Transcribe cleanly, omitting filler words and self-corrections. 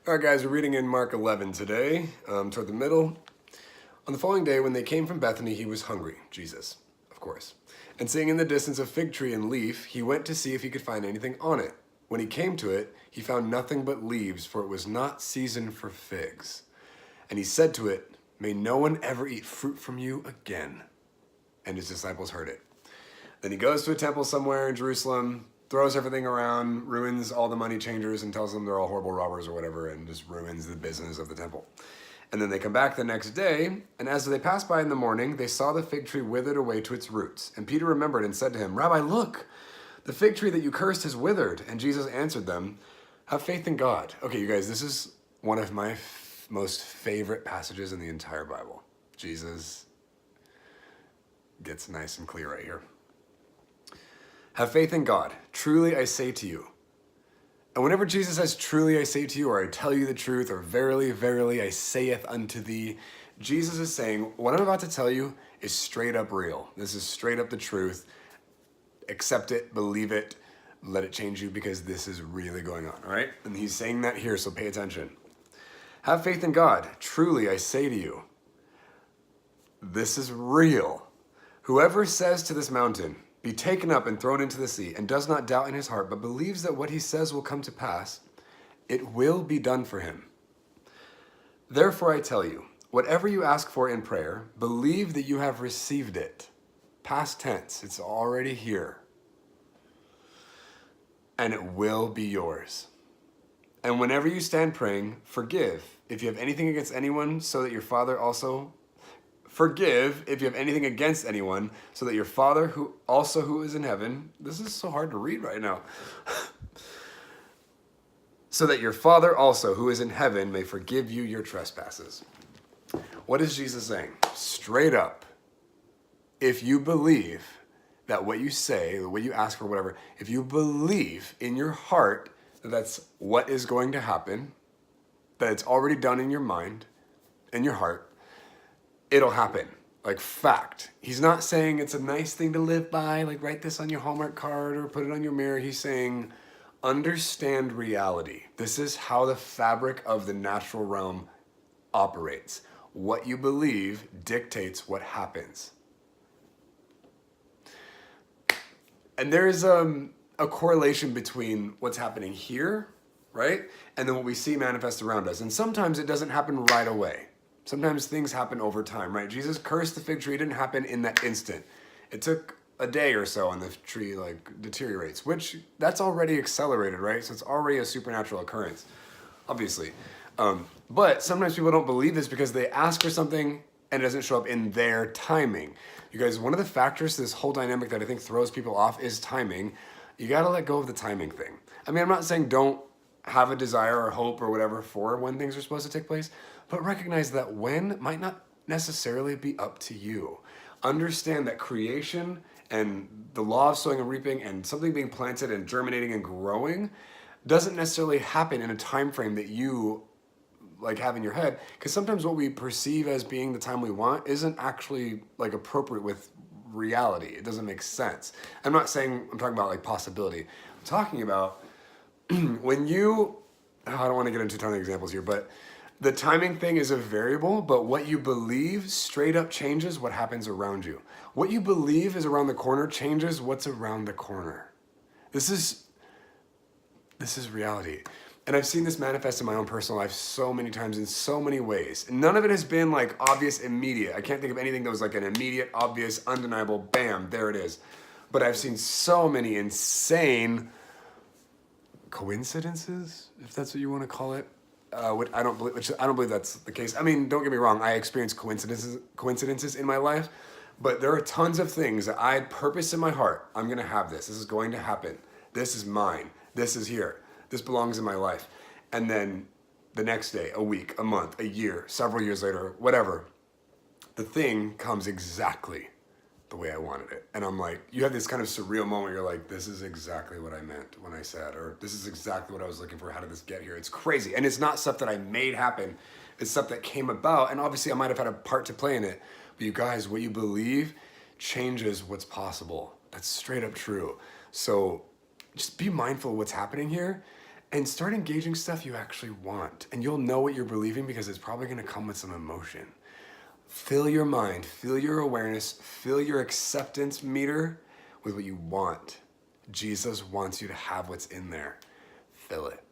All right, guys, we're reading in Mark 11 today, toward the middle. On the following day, when they came from Bethany, he was hungry, Jesus, of course. And seeing in the distance a fig tree and leaf, he went to see if he could find anything on it. When he came to it, he found nothing but leaves, for it was not season for figs. And he said to it, "May no one ever eat fruit from you again." And his disciples heard it. Then he goes to a temple somewhere in Jerusalem, throws everything around, ruins all the money changers and tells them they're all horrible robbers or whatever, and just ruins the business of the temple. And then they come back the next day, and as they passed by in the morning, they saw the fig tree withered away to its roots. And Peter remembered and said to him, "Rabbi, look, the fig tree that you cursed has withered." And Jesus answered them, "Have faith in God." Okay, you guys, this is one of my most favorite passages in the entire Bible. Jesus gets nice and clear right here. Have faith in God. Truly I say to you. And whenever Jesus says, "Truly I say to you," or "I tell you the truth," or "Verily, verily I saith unto thee," Jesus is saying, what I'm about to tell you is straight up real. This is straight up the truth. Accept it, believe it, let it change you, because this is really going on, all right? And he's saying that here, so pay attention. Have faith in God. Truly I say to you. This is real. Whoever says to this mountain, "Be taken up and thrown into the sea," and does not doubt in his heart, but believes that what he says will come to pass, it will be done for him. Therefore I tell you, whatever you ask for in prayer, believe that you have received it. Past tense, it's already here. And it will be yours. And whenever you stand praying, forgive if you have anything against anyone, so that your Father also Forgive if you have anything against anyone, so that your Father who is in heaven, this is so hard to read right now, so that your Father also who is in heaven may forgive you your trespasses. What is Jesus saying? Straight up, if you believe that what you say, what you ask for, whatever, if you believe in your heart that that's what is going to happen, that it's already done in your mind, in your heart, it'll happen. Like, fact. He's not saying it's a nice thing to live by, like write this on your Hallmark card or put it on your mirror. He's saying, understand reality. This is how the fabric of the natural realm operates. What you believe dictates what happens. And there's a correlation between what's happening here, right? And then what we see manifest around us. And sometimes it doesn't happen right away. Sometimes things happen over time, right? Jesus cursed the fig tree. It didn't happen in that instant. It took a day or so and the tree deteriorates, which that's already accelerated, right? So it's already a supernatural occurrence, obviously. But sometimes people don't believe this because they ask for something and it doesn't show up in their timing. You guys, one of the factors to this whole dynamic that I think throws people off is timing. You got to let go of the timing thing. I mean, I'm not saying don't have a desire or hope or whatever for when things are supposed to take place, but recognize that when might not necessarily be up to you. Understand that creation and the law of sowing and reaping and something being planted and germinating and growing doesn't necessarily happen in a time frame that you have in your head, because sometimes what we perceive as being the time we want isn't actually appropriate with reality. It doesn't make sense. I'm not saying I'm talking about possibility. I'm talking about when you, I don't want to get into a ton of examples here, but the timing thing is a variable, but what you believe straight up changes what happens around you. What you believe is around the corner changes what's around the corner. This is reality. And I've seen this manifest in my own personal life so many times in so many ways. And none of it has been obvious, immediate. I can't think of anything that was an immediate, obvious, undeniable, bam, there it is. But I've seen so many insane coincidences, if that's what you want to call it. Which I don't believe that's the case. I mean, don't get me wrong, I experience coincidences in my life, but there are tons of things that I had purpose in my heart. I'm going to have this. This is going to happen. This is mine. This is here. This belongs in my life. And then the next day, a week, a month, a year, several years later, whatever, the thing comes exactly the way I wanted it. And I'm you have this kind of surreal moment where you're this is exactly what I meant when I said, or this is exactly what I was looking for. How did this get here? It's crazy. And it's not stuff that I made happen. It's stuff that came about. And obviously I might have had a part to play in it. But you guys, what you believe changes what's possible. That's straight up true. So just be mindful of what's happening here. and start engaging stuff you actually want. And you'll know what you're believing because it's probably going to come with some emotion. Fill your mind, fill your awareness, fill your acceptance meter with what you want. Jesus wants you to have what's in there. Fill it.